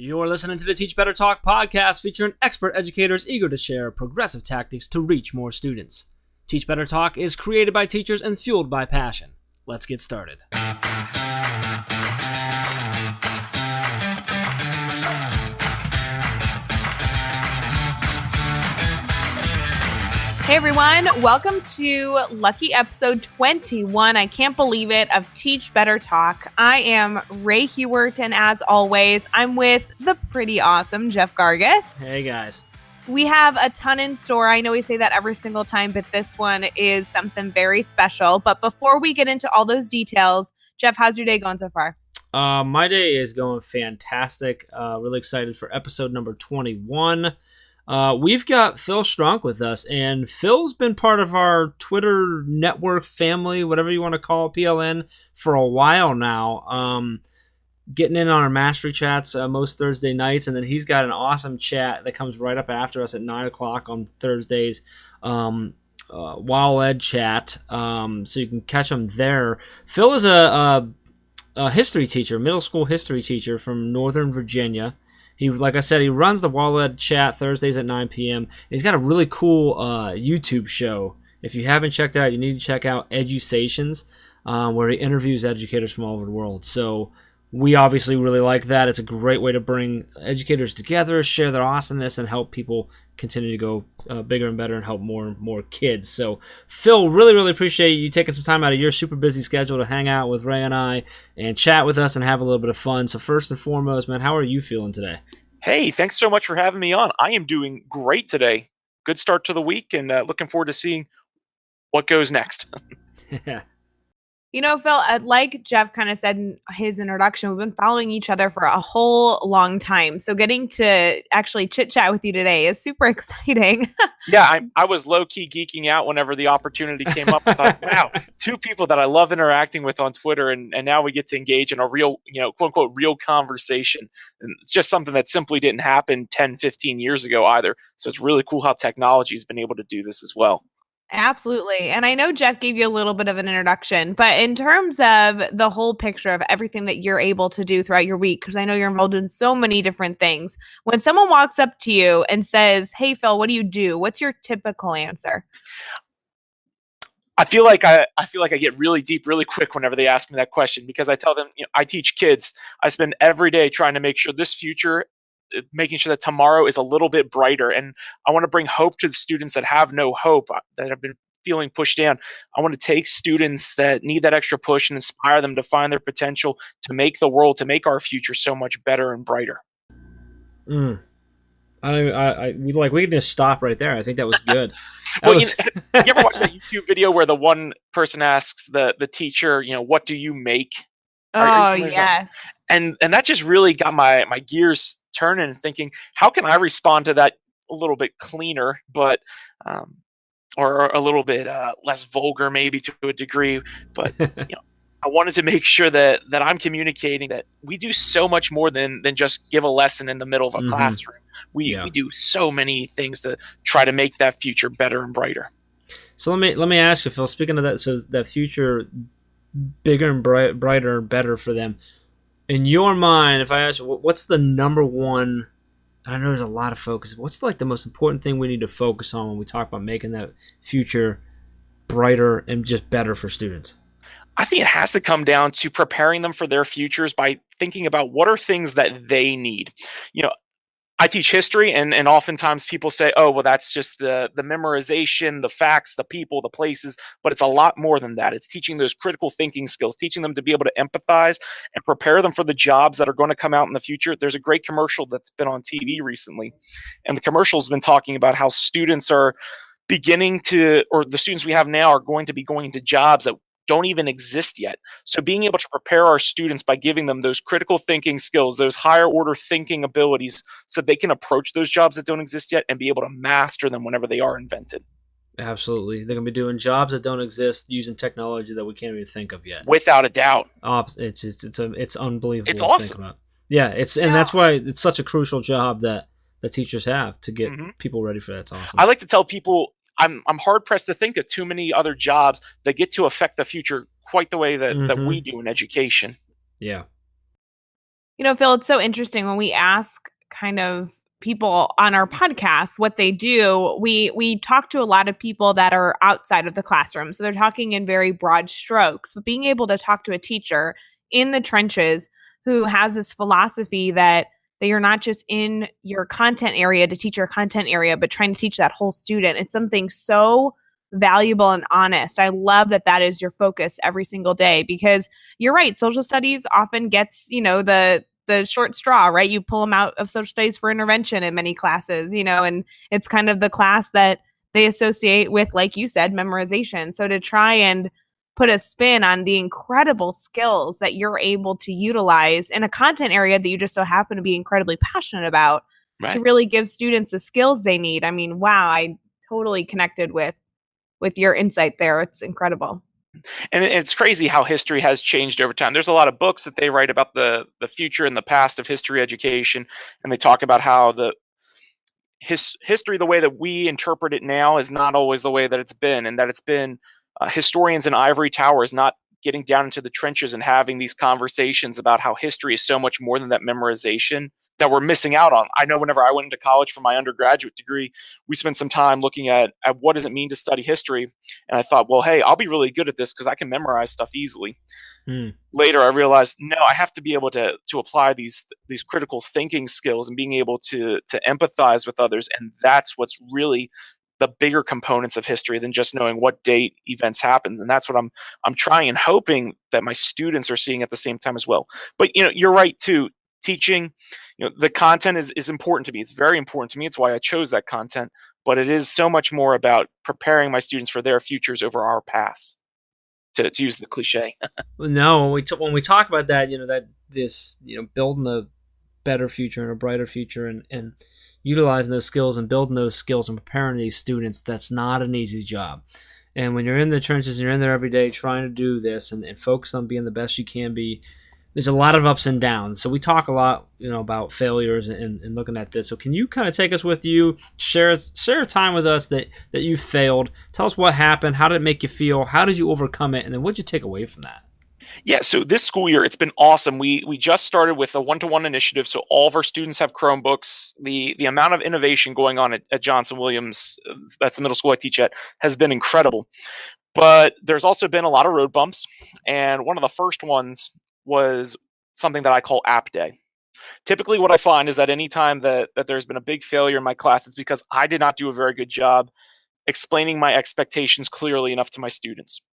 You're listening to the Teach Better Talk podcast featuring expert educators eager to share progressive tactics to reach more students. Teach Better Talk is created by teachers and fueled by passion. Let's get started. Hey everyone, welcome to lucky episode 21, I can't believe it, of Teach Better Talk. I am Ray Hewert, and as always, I'm with the pretty awesome Jeff Gargis. Hey guys. We have a ton in store. I know we say that every single time, but this one is something very special. But before we get into all those details, Jeff, how's your day going so far? My day is going fantastic. Really excited for episode number 21. We've got Phil Strunk with us, and Phil's been part of our Twitter network family, whatever you want to call it, PLN, for a while now. Getting in on our mastery chats most Thursday nights, and then he's got an awesome chat that comes right up after us at 9 o'clock on Thursdays, Wild Ed chat, so you can catch him there. Phil is a history teacher, middle school history teacher from Northern Virginia. He, like I said, he runs the Wild Ed chat Thursdays at 9 p.m. He's got a really cool YouTube show. If you haven't checked it out, you need to check out Edusations, where he interviews educators from all over the world. So we obviously really like that. It's a great way to bring educators together, share their awesomeness, and help people continue to go bigger and better and help more and more kids. So, Phil, really appreciate you taking some time out of your super busy schedule to hang out with Ray and I and chat with us and have a little bit of fun. So first and foremost, man, how are you feeling today? Hey, thanks so much for having me on. I am doing great today. Good start to the week, and looking forward to seeing what goes next. You know, Phil, like Jeff kind of said in his introduction, we've been following each other for a whole long time. So getting to actually chit-chat with you today is super exciting. Yeah, I was low-key geeking out whenever the opportunity came up. I thought, wow, two people that I love interacting with on Twitter, and now we get to engage in a real, quote-unquote, real conversation. And it's just something that simply didn't happen 10, 15 years ago either. So it's really cool how technology has been able to do this as well. Absolutely. And I know Jeff gave you a little bit of an introduction, but in terms of the whole picture of everything that you're able to do throughout your week, because I know you're involved in so many different things, when someone walks up to you and says, "Hey, Phil, what do you do?" What's your typical answer? I feel like I get really deep really quick whenever they ask me that question, because I tell them, I teach kids. I spend every day trying to make sure this future, making sure that tomorrow is a little bit brighter. And I want to bring hope to the students that have no hope, that have been feeling pushed down. I want to take students that need that extra push and inspire them to find their potential to make the world, to make our future so much better and brighter. We can just stop right there. I think that was good. You ever watch that YouTube video where the one person asks the teacher, what do you make? Oh, yes. And that just really got my gears turning and thinking, how can I respond to that a little bit cleaner, but or a little bit less vulgar, maybe to a degree. But I wanted to make sure that I'm communicating that we do so much more than just give a lesson in the middle of a classroom. We do so many things to try to make that future better and brighter. So let me ask you, Phil. Speaking of that, so that future bigger and brighter and better for them. In your mind, if I ask you, what's the number one, and I know there's a lot of focus, what's the most important thing we need to focus on when we talk about making that future brighter and just better for students? I think it has to come down to preparing them for their futures by thinking about what are things that they need. I teach history, and oftentimes people say, oh, well, that's just the memorization, the facts, the people, the places, but it's a lot more than that. It's teaching those critical thinking skills, teaching them to be able to empathize and prepare them for the jobs that are going to come out in the future. There's a great commercial that's been on TV recently, and the commercial's been talking about how students are beginning to, or the students we have now are going to be going into jobs that don't even exist yet. So being able to prepare our students by giving them those critical thinking skills, those higher order thinking abilities, so they can approach those jobs that don't exist yet and be able to master them whenever they are invented. Absolutely. They're going to be doing jobs that don't exist using technology that we can't even think of yet. Without a doubt. It's unbelievable. It's awesome. To think about. Yeah, that's why it's such a crucial job that the teachers have to get people ready for that. It's awesome. I like to tell people, I'm hard pressed to think of too many other jobs that get to affect the future quite the way that we do in education. Yeah. Phil, it's so interesting when we ask kind of people on our podcast what they do. We talk to a lot of people that are outside of the classroom. So they're talking in very broad strokes, but being able to talk to a teacher in the trenches who has this philosophy that you're not just in your content area to teach your content area, but trying to teach that whole student. It's something so valuable and honest. I love that that is your focus every single day, because you're right. Social studies often gets, the short straw, right? You pull them out of social studies for intervention in many classes, and it's kind of the class that they associate with, like you said, memorization. So to try and put a spin on the incredible skills that you're able to utilize in a content area that you just so happen to be incredibly passionate about, Right. to really give students the skills they need. I mean, wow, I totally connected with your insight there. It's incredible. And it's crazy how history has changed over time. There's a lot of books that they write about the future and the past of history education, and they talk about how the history, the way that we interpret it now, is not always the way that it's been, and that it's been historians in ivory towers not getting down into the trenches and having these conversations about how history is so much more than that memorization that we're missing out on. I know whenever I went into college for my undergraduate degree, we spent some time looking at what does it mean to study history. And I thought, well, hey, I'll be really good at this because I can memorize stuff easily. Later, I realized, no, I have to be able to apply these critical thinking skills and being able to empathize with others. And that's what's really the bigger components of history than just knowing what date events happened. And that's what I'm trying and hoping that my students are seeing at the same time as well. But you're right too. Teaching, the content is important to me. It's very important to me. It's why I chose that content. But it is so much more about preparing my students for their futures over our pasts, to use the cliche. No, when we talk about that, building a better future and a brighter future, and utilizing those skills and building those skills and preparing these students, that's not an easy job. And when you're in the trenches and you're in there every day trying to do this and focus on being the best you can be, there's a lot of ups and downs. So we talk a lot, about failures and looking at this. So can you kind of take us with you, share a time with us that you failed? Tell us what happened. How did it make you feel? How did you overcome it? And then what did you take away from that? Yeah, so this school year, it's been awesome. We just started with a one-to-one initiative, so all of our students have Chromebooks. The amount of innovation going on at Johnson Williams, that's the middle school I teach at, has been incredible. But there's also been a lot of road bumps, and one of the first ones was something that I call App Day. Typically, what I find is that anytime that there's been a big failure in my class, it's because I did not do a very good job explaining my expectations clearly enough to my students.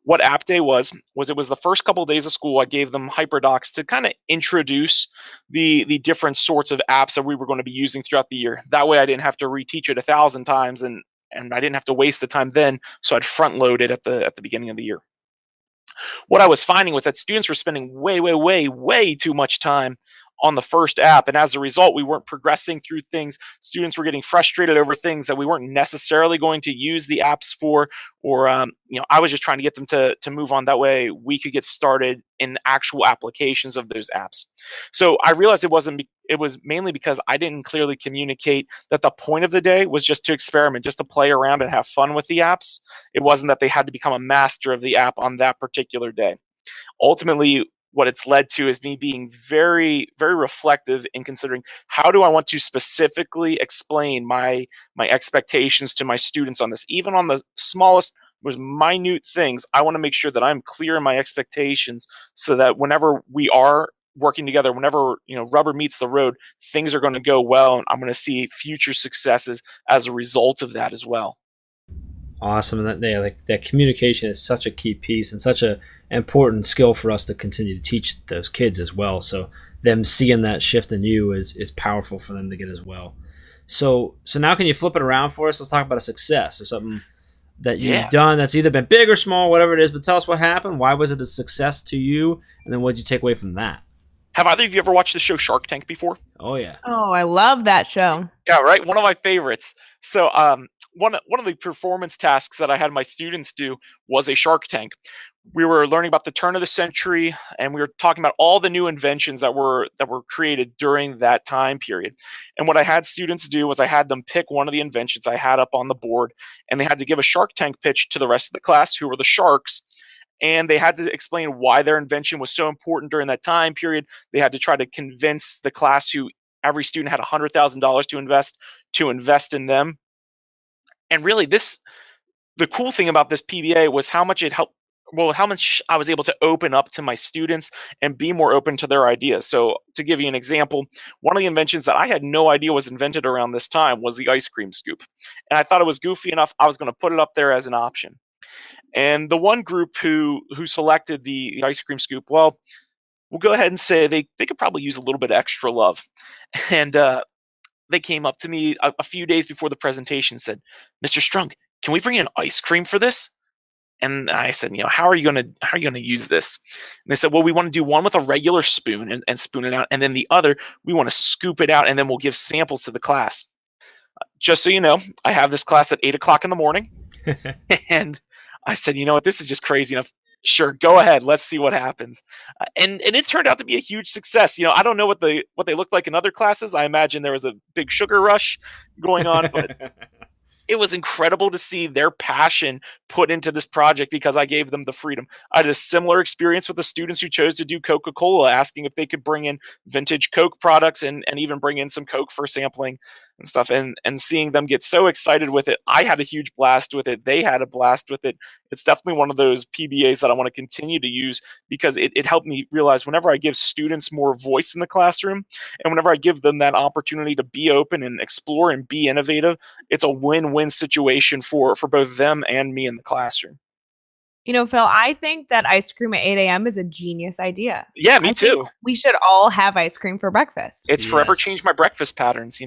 What App Day was it was the first couple of days of school. I gave them HyperDocs to kind of introduce the different sorts of apps that we were going to be using throughout the year. That way I didn't have to reteach it 1,000 times, and I didn't have to waste the time then, so I'd front load it at the beginning of the year. What I was finding was that students were spending way too much time on the first app, and as a result, we weren't progressing through things. Students were getting frustrated over things that we weren't necessarily going to use the apps for, or I was just trying to get them to move on. That way, we could get started in actual applications of those apps. So I realized it was mainly because I didn't clearly communicate that the point of the day was just to experiment, just to play around and have fun with the apps. It wasn't that they had to become a master of the app on that particular day. Ultimately, what it's led to is me being very, very reflective in considering how do I want to specifically explain my expectations to my students on this. Even on the smallest, most minute things, I want to make sure that I'm clear in my expectations so that whenever we are working together, whenever rubber meets the road, things are going to go well, and I'm going to see future successes as a result of that as well. Awesome. And that communication is such a key piece and such a important skill for us to continue to teach those kids as well. So them seeing that shift in you is powerful for them to get as well. So now can you flip it around for us? Let's talk about a success or something that you've done that's either been big or small, whatever it is, but tell us what happened. Why was it a success to you? And then what did you take away from that? Have either of you ever watched the show Shark Tank before? Oh, yeah. Oh, I love that show. Yeah, right? One of my favorites. So one of the performance tasks that I had my students do was a Shark Tank. We were learning about the turn of the century, and we were talking about all the new inventions that were created during that time period. And what I had students do was I had them pick one of the inventions I had up on the board, and they had to give a Shark Tank pitch to the rest of the class, who were the sharks. and they had to explain why their invention was so important during that time period. They had to try to convince the class, who every student had $100,000 to invest in them. And really, the cool thing about this PBA was how much it helped. Well, how much I was able to open up to my students and be more open to their ideas. So, to give you an example, one of the inventions that I had no idea was invented around this time was the ice cream scoop. And I thought it was goofy enough, I was going to put it up there as an option. And the one group who selected the ice cream scoop, well, we'll go ahead and say they could probably use a little bit of extra love. And they came up to me a few days before the presentation and said, "Mr. Strunk, can we bring in ice cream for this?" And I said, how are you gonna use this? And they said, well, we want to do one with a regular spoon and spoon it out, and then the other we want to scoop it out, and then we'll give samples to the class. Just so you know, I have this class at 8 o'clock in the morning, and I said, you know what, this is just crazy enough. Sure, go ahead. Let's see what happens. And it turned out to be a huge success. I don't know what they looked like in other classes. I imagine there was a big sugar rush going on, but it was incredible to see their passion put into this project because I gave them the freedom. I had a similar experience with the students who chose to do Coca-Cola, asking if they could bring in vintage Coke products and even bring in some Coke for sampling and stuff. And seeing them get so excited with it, I had a huge blast with it. They had a blast with it. It's definitely one of those PBAs that I want to continue to use because it helped me realize whenever I give students more voice in the classroom and whenever I give them that opportunity to be open and explore and be innovative, it's a win-win situation for both them and me in the classroom. Phil, I think that ice cream at 8 a.m. is a genius idea. Yeah, me too. We should all have ice cream for breakfast. It's forever changed my breakfast patterns,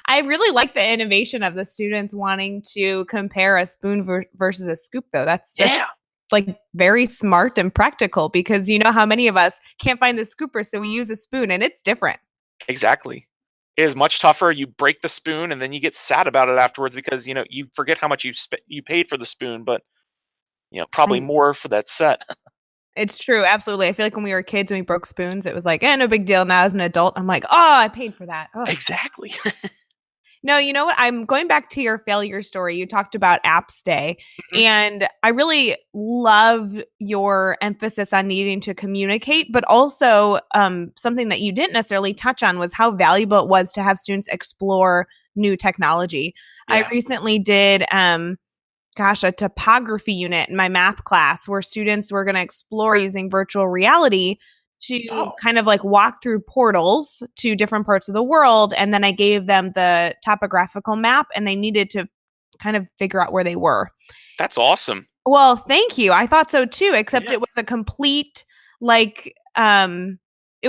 I really like the innovation of the students wanting to compare a spoon versus a scoop, though. That's like very smart and practical because how many of us can't find the scooper, so we use a spoon, and it's different. Exactly. It is much tougher. You break the spoon and then you get sad about it afterwards because you forget how much you paid for the spoon, but probably more for that set. It's true, absolutely. I feel like when we were kids and we broke spoons, it was like, no big deal. Now as an adult, I'm like, I paid for that. Ugh. Exactly. No, you know what? I'm going back to your failure story. You talked about Apps Day, and I really love your emphasis on needing to communicate, but also something that you didn't necessarily touch on was how valuable it was to have students explore new technology. Yeah. I recently did, a topography unit in my math class where students were going to explore using virtual reality to kind of like walk through portals to different parts of the world. And then I gave them the topographical map and they needed to kind of figure out where they were. That's awesome. Well, thank you. I thought so too, except it was a complete, it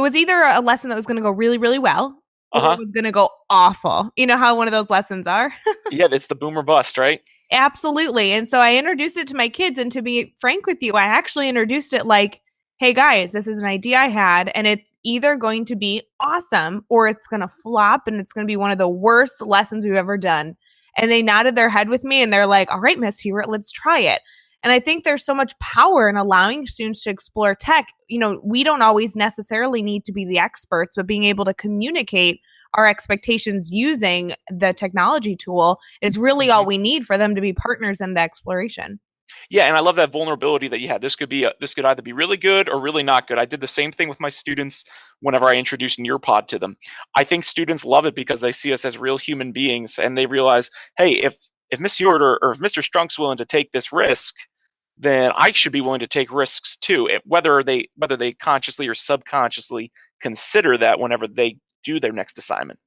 was either a lesson that was going to go really, really well, or it was going to go awful. You know how one of those lessons are? Yeah, it's the boom or bust, right? Absolutely. And so I introduced it to my kids. And to be frank with you, I actually introduced it like, hey guys, this is an idea I had, and it's either going to be awesome or it's going to flop and it's going to be one of the worst lessons we've ever done. And they nodded their head with me and they're like, all right, Miss Hewitt, let's try it. And I think there's so much power in allowing students to explore tech. We don't always necessarily need to be the experts, but being able to communicate our expectations using the technology tool is really all we need for them to be partners in the exploration. Yeah, and I love that vulnerability that you had. This could either be really good or really not good. I did the same thing with my students whenever I introduced Nearpod to them. I think students love it because they see us as real human beings and they realize, hey, if Miss Hewitt or if Mr. Strunk's willing to take this risk, then I should be willing to take risks too. Whether they consciously or subconsciously consider that whenever they do their next assignment.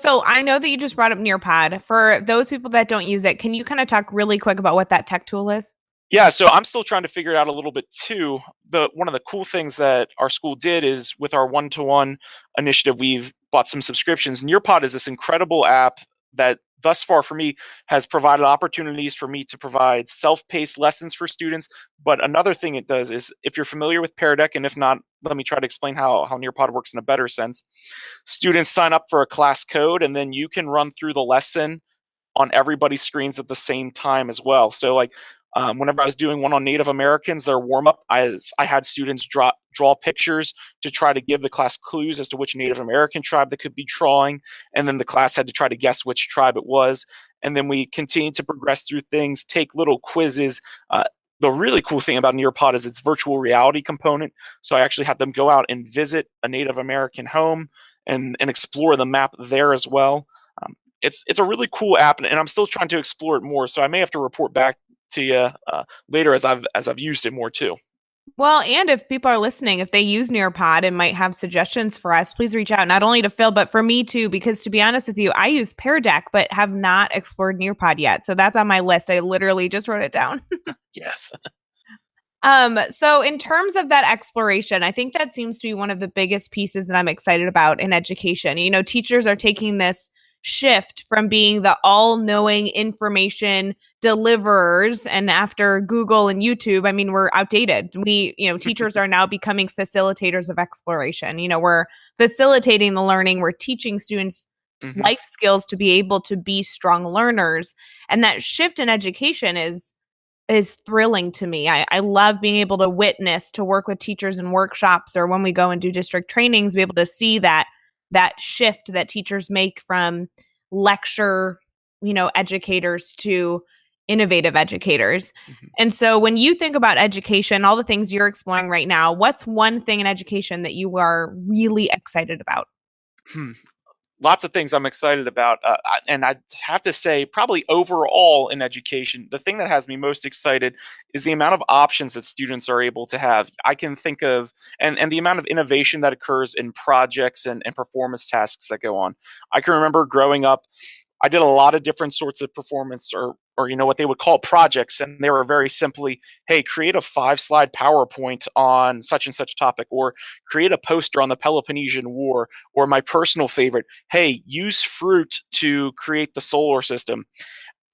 Phil, I know that you just brought up Nearpod. For those people that don't use it, can you kind of talk really quick about what that tech tool is? Yeah, so I'm still trying to figure it out a little bit too. One of the cool things that our school did is with our one-to-one initiative, we've bought some subscriptions. Nearpod is this incredible app that thus far for me has provided opportunities for me to provide self-paced lessons for students. But another thing it does is, if you're familiar with Pear Deck, and if not, let me try to explain how Nearpod works in a better sense. Students sign up for a class code, and then you can run through the lesson on everybody's screens at the same time as well. So whenever I was doing one on Native Americans, their warm-up, I had students draw pictures to try to give the class clues as to which Native American tribe they could be drawing, and then the class had to try to guess which tribe it was. And then we continued to progress through things, take little quizzes. the really cool thing about Nearpod is its virtual reality component. So I actually had them go out and visit a Native American home and explore the map there as well. It's a really cool app, and I'm still trying to explore it more. So I may have to report back to you later as I've used it more too. Well, and if people are listening, if they use Nearpod and might have suggestions for us, please reach out, not only to Phil, but for me too, because to be honest with you, I use Pear Deck, but have not explored Nearpod yet. So that's on my list. I literally just wrote it down. Yes. So in terms of that exploration, I think that seems to be one of the biggest pieces that I'm excited about in education. You know, teachers are taking this shift from being the all-knowing information deliverers, and after Google and YouTube, I mean, we're outdated. Teachers are now becoming facilitators of exploration. You know, we're facilitating the learning, we're teaching students life skills to be able to be strong learners. And that shift in education is thrilling to me. I love being able to witness, to work with teachers in workshops, or when we go and do district trainings, be able to see that shift that teachers make from lecture, educators to innovative educators. And so when you think about education, all the things you're exploring right now, what's one thing in education that you are really excited about? Lots of things I'm excited about. And I have to say, probably overall in education, the thing that has me most excited is the amount of options that students are able to have. I can think of, and the amount of innovation that occurs in projects and performance tasks that go on. I can remember growing up, I did a lot of different sorts of performance or what they would call projects. And they were very simply, hey, create a 5-slide PowerPoint on such and such topic, or create a poster on the Peloponnesian War, or my personal favorite, hey, use fruit to create the solar system.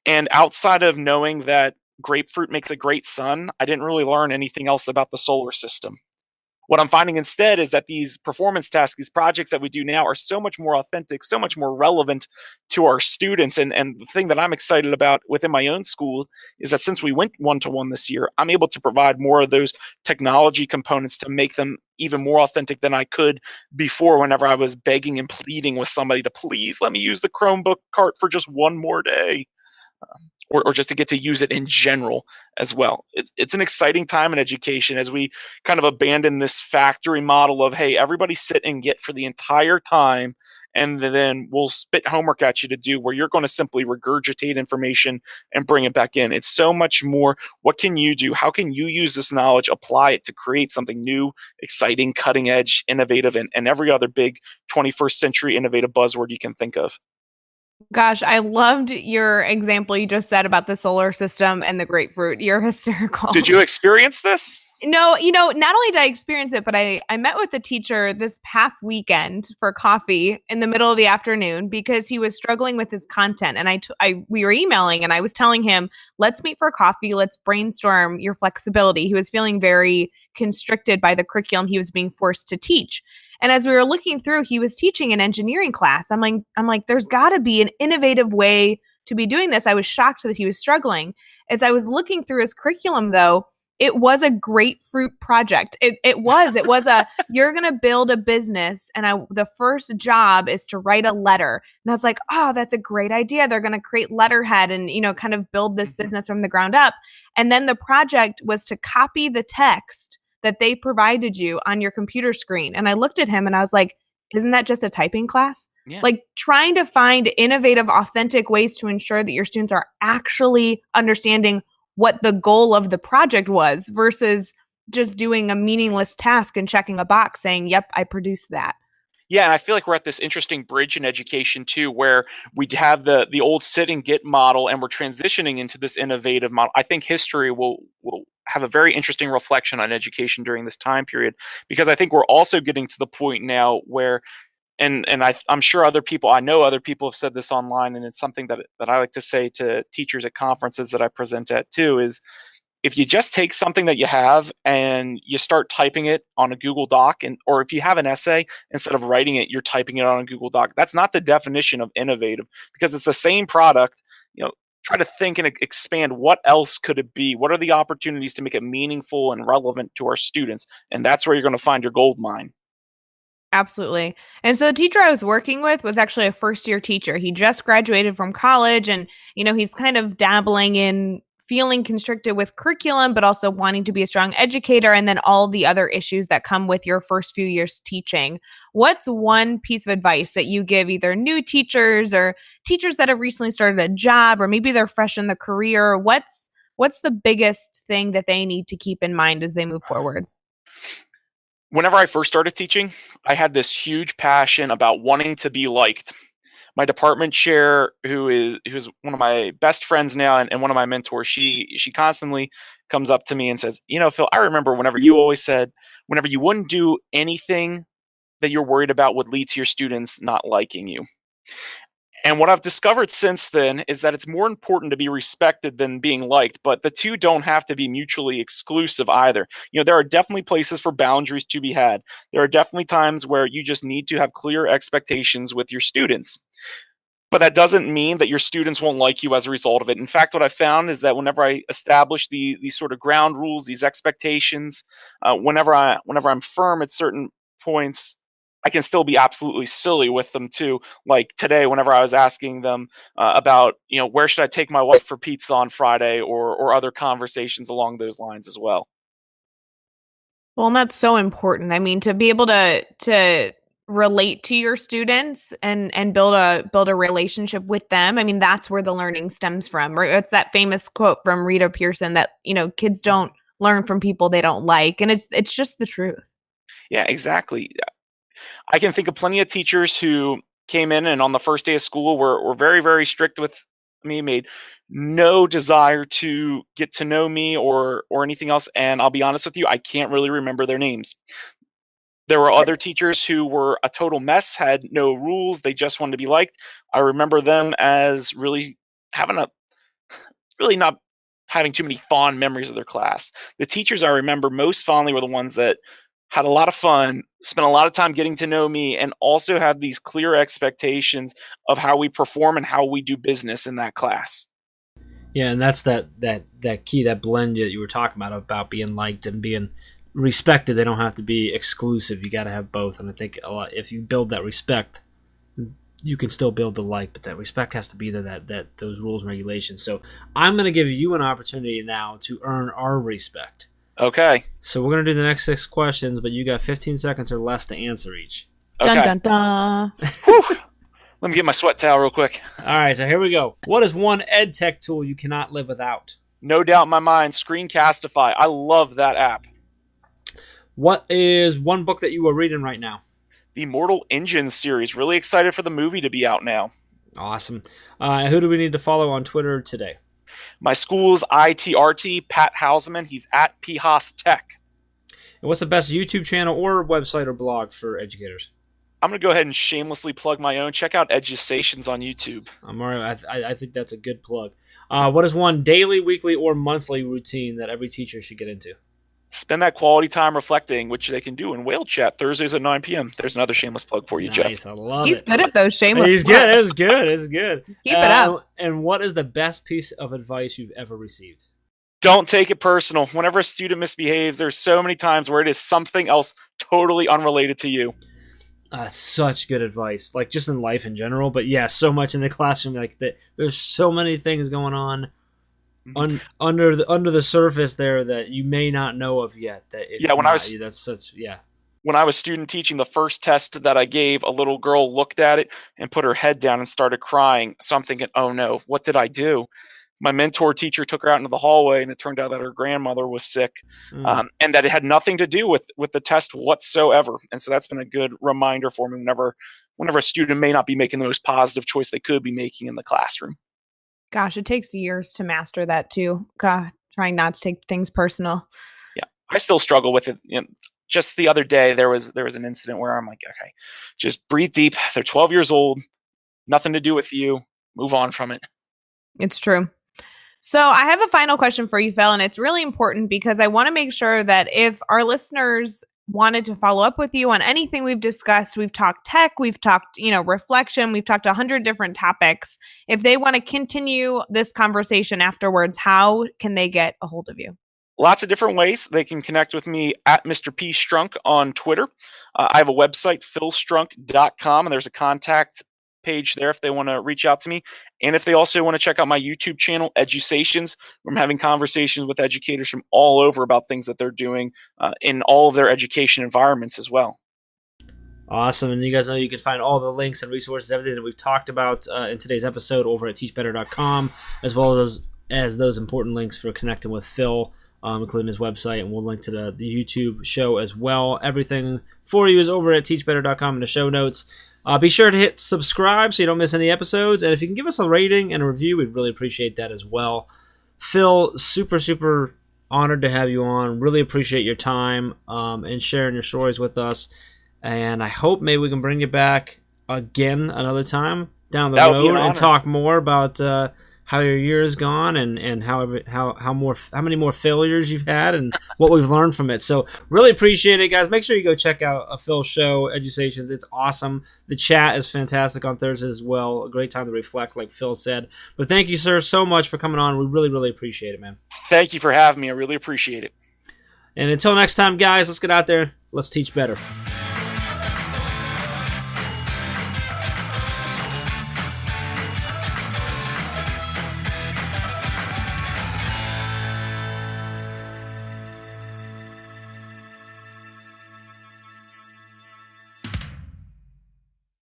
And outside of knowing that grapefruit makes a great sun, I didn't really learn anything else about the solar system. What I'm finding instead is that these performance tasks, these projects that we do now are so much more authentic, so much more relevant to our students. And the thing that I'm excited about within my own school is that since we went one-to-one this year, I'm able to provide more of those technology components to make them even more authentic than I could before, whenever I was begging and pleading with somebody to please let me use the Chromebook cart for just one more day. Or just to get to use it in general as well. It's an exciting time in education as we kind of abandon this factory model of, hey, everybody sit and get for the entire time, and then we'll spit homework at you to do, where you're going to simply regurgitate information and bring it back in. It's so much more, what can you do? How can you use this knowledge, apply it to create something new, exciting, cutting edge, innovative, and every other big 21st century innovative buzzword you can think of. Gosh, I loved your example you just said about the solar system and the grapefruit. You're hysterical. Did you experience this? No, not only did I experience it, but I met with a teacher this past weekend for coffee in the middle of the afternoon because he was struggling with his content. And we were emailing, and I was telling him, let's meet for coffee. Let's brainstorm your flexibility. He was feeling very constricted by the curriculum he was being forced to teach. And as we were looking through, he was teaching an engineering class. I'm like, there's got to be an innovative way to be doing this. I was shocked that he was struggling. As I was looking through his curriculum, though, it was a grapefruit project. It was you're going to build a business, and the first job is to write a letter. And I was like, oh, that's a great idea. They're going to create letterhead and, kind of build this business from the ground up. And then the project was to copy the text that they provided you on your computer screen. And I looked at him and I was like, isn't that just a typing class? Yeah. Like, trying to find innovative, authentic ways to ensure that your students are actually understanding what the goal of the project was versus just doing a meaningless task and checking a box saying, yep, I produced that. Yeah, and I feel like we're at this interesting bridge in education too, where we have the old sit and get model, and we're transitioning into this innovative model. I think history will have a very interesting reflection on education during this time period, because I think we're also getting to the point now where, and I'm sure I know other people have said this online, and it's something that I like to say to teachers at conferences that I present at too, is if you just take something that you have and you start typing it on a Google Doc, or if you have an essay, instead of writing it, you're typing it on a Google Doc. That's not the definition of innovative, because it's the same product. Try to think and expand, what else could it be? What are the opportunities to make it meaningful and relevant to our students? And that's where you're going to find your gold mine. Absolutely. And so the teacher I was working with was actually a first-year teacher. He just graduated from college, and, he's kind of dabbling in feeling constricted with curriculum, but also wanting to be a strong educator, and then all the other issues that come with your first few years teaching. What's one piece of advice that you give either new teachers or teachers that have recently started a job, or maybe they're fresh in the career? What's the biggest thing that they need to keep in mind as they move forward? Whenever I first started teaching, I had this huge passion about wanting to be liked. My department chair, who's one of my best friends now and one of my mentors, she constantly comes up to me and says, Phil, I remember whenever you always said, whenever you wouldn't do anything that you're worried about would lead to your students not liking you. And what I've discovered since then is that it's more important to be respected than being liked, but the two don't have to be mutually exclusive either. There are definitely places for boundaries to be had. There are definitely times where you just need to have clear expectations with your students. But that doesn't mean that your students won't like you as a result of it. In fact, what I found is that whenever I establish these sort of ground rules, these expectations, whenever I'm firm at certain points, I can still be absolutely silly with them too. Like today, whenever I was asking them about, where should I take my wife for pizza on Friday, or other conversations along those lines as well. Well, and that's so important. I mean, to be able to relate to your students and build a relationship with them. I mean, that's where the learning stems from. Right? It's that famous quote from Rita Pearson that, kids don't learn from people they don't like, and it's just the truth. Yeah, exactly. I can think of plenty of teachers who came in and on the first day of school were very, very strict with me, made no desire to get to know me or anything else. And I'll be honest with you, I can't really remember their names. There were other teachers who were a total mess, had no rules, they just wanted to be liked. I remember them as really not having too many fond memories of their class. The teachers I remember most fondly were the ones that had a lot of fun, spent a lot of time getting to know me, and also had these clear expectations of how we perform and how we do business in that class. Yeah, and that's that key, that blend that you were talking about being liked and being respected. They don't have to be exclusive. You got to have both. And I think a lot, if you build that respect, you can still build the like, but that respect has to be there, that those rules and regulations. So I'm going to give you an opportunity now to earn our respect. Okay. So we're going to do the next 6 questions, but you got 15 seconds or less to answer each. Okay. Dun, dun, dun. Let me get my sweat towel real quick. All right, so here we go. What is one ed tech tool you cannot live without? No doubt in my mind, Screencastify. I love that app. What is one book that you are reading right now? The Mortal Engines series. Really excited for the movie to be out now. Awesome. Who do we need to follow on Twitter today? My school's ITRT, Pat Houseman. He's at PHAS Tech. And what's the best YouTube channel or website or blog for educators? I'm going to go ahead and shamelessly plug my own. Check out Edusations on YouTube. I think that's a good plug. What is one daily, weekly, or monthly routine that every teacher should get into? Spend that quality time reflecting, which they can do in Whale Chat Thursdays at 9 p.m. There's another shameless plug for you, nice, Jeff. I love He's it. good at those shameless He's plugs. good. It's good. It's good. Keep it up. And what is the best piece of advice you've ever received? Don't take it personal. Whenever a student misbehaves, there's so many times where it is something else totally unrelated to you. Such good advice, like just in life in general, but yeah, so much in the classroom. Like that, there's so many things going on under the surface there that you may not know of yet. That it's When I was student teaching, the first test that I gave, a little girl looked at it and put her head down and started crying. So I'm thinking, oh no, what did I do? My mentor teacher took her out into the hallway, and it turned out that her grandmother was sick, and that it had nothing to do with the test whatsoever. And so that's been a good reminder for me whenever a student may not be making the most positive choice they could be making in the classroom. Gosh, it takes years to master that too. God, trying not to take things personal. Yeah, I still struggle with it. Just the other day, there was an incident where I'm like, okay, just breathe deep. They're 12 years old, nothing to do with you. Move on from it. It's true. So I have a final question for you, Phil, and it's really important because I want to make sure that if our listeners wanted to follow up with you on anything we've discussed, we've talked tech, we've talked, reflection, we've talked 100 different topics. If they want to continue this conversation afterwards, how can they get a hold of you? Lots of different ways. They can connect with me at Mr. P. Strunk on Twitter. I have a website, philstrunk.com, and there's a contact page there if they want to reach out to me. And if they also want to check out my YouTube channel, Edusations, where I'm having conversations with educators from all over about things that they're doing in all of their education environments as well. Awesome. And you guys know you can find all the links and resources, everything that we've talked about in today's episode over at teachbetter.com, as well as those important links for connecting with Phil, including his website, and we'll link to the YouTube show as well. Everything for you is over at teachbetter.com in the show notes. Be sure to hit subscribe so you don't miss any episodes, and if you can give us a rating and a review, we'd really appreciate that as well. Phil, super, super honored to have you on. Really appreciate your time and sharing your stories with us. And I hope maybe we can bring you back again another time down the road and talk more about how your year has gone and how many more failures you've had and what we've learned from it. So really appreciate it, guys. Make sure you go check out Phil's show, Edusations. It's awesome. The chat is fantastic on Thursdays as well. A great time to reflect, like Phil said. But thank you, sir, so much for coming on. We really, really appreciate it, man. Thank you for having me. I really appreciate it. And until next time, guys, let's get out there. Let's teach better.